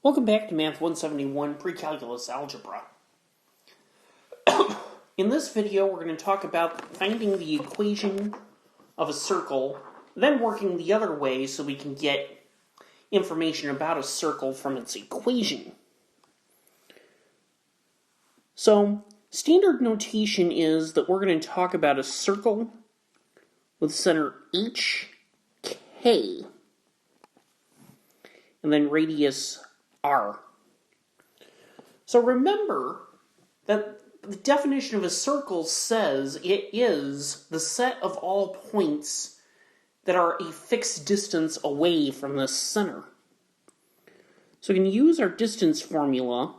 Welcome back to Math 171 Pre-Calculus Algebra. In this video, we're going to talk about finding the equation of a circle, then working the other way so we can get information about a circle from its equation. So, standard notation is that we're going to talk about a circle with center HK, and then radius R. So remember that the definition of a circle says it is the set of all points that are a fixed distance away from the center. So we can use our distance formula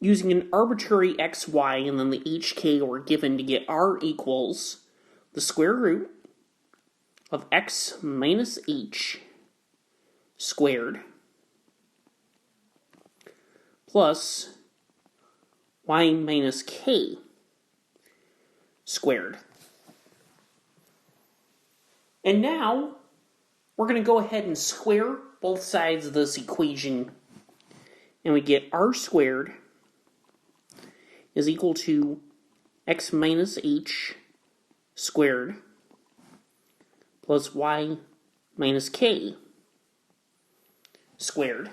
using an arbitrary xy and then the hk we're given to get r equals the square root of x minus h squared plus y minus k squared. And now, we're going to go ahead and square both sides of this equation, and we get r squared is equal to x minus h squared plus y minus k squared.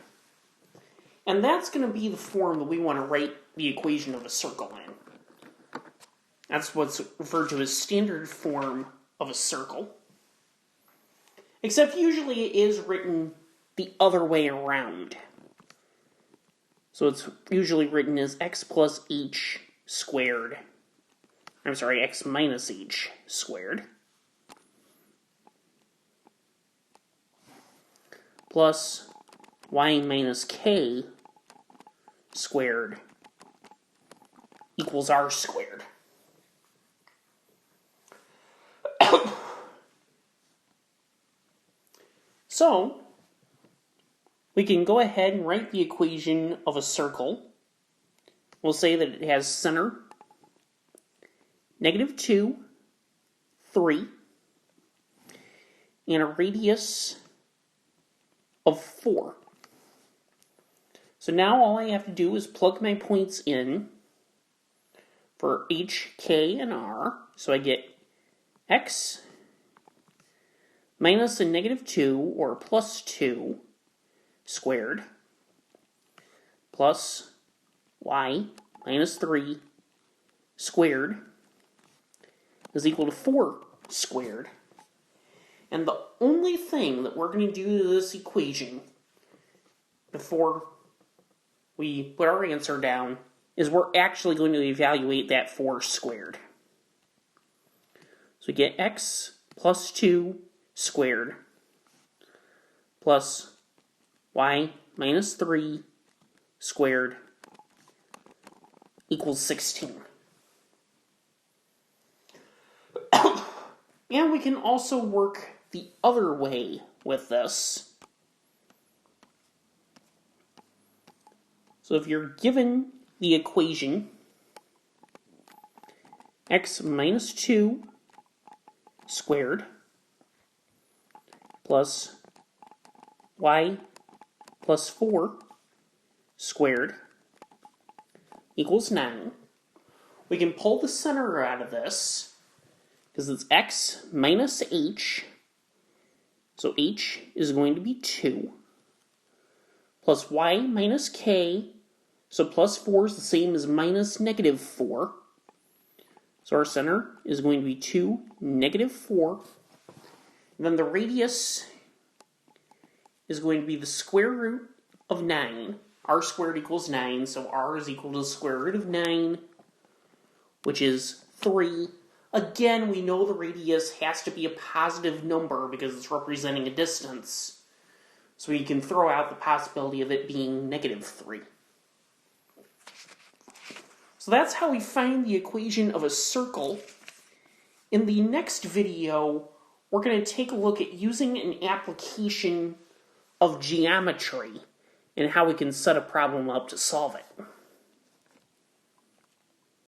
And that's going to be the form that we want to write the equation of a circle in. That's what's referred to as standard form of a circle. Except usually it is written the other way around. So it's usually written as x plus h squared. I'm sorry, x minus h squared. Plus y minus k squared equals r squared. So, we can go ahead and write the equation of a circle. We'll say that it has center -2, 3, and a radius of 4. So now all I have to do is plug my points in for h, k, and r. So I get x minus a -2, or plus 2, squared, plus y minus 3 squared is equal to 4 squared. And the only thing that we're going to do to this equation before we put our answer down is we're actually going to evaluate that 4 squared. So we get x plus 2 squared plus y minus 3 squared equals 16. And we can also work the other way with this. So if you're given the equation x minus 2 squared plus y plus 4 squared equals 9, we can pull the center out of this because it's x minus h, so h is going to be 2, plus y minus k, so plus 4 is the same as minus -4, so our center is going to be 2, -4, and then the radius is going to be the square root of 9, r squared equals 9, so r is equal to the square root of 9, which is 3. Again, we know the radius has to be a positive number because it's representing a distance. So we can throw out the possibility of it being -3. So that's how we find the equation of a circle. In the next video, we're going to take a look at using an application of geometry and how we can set a problem up to solve it.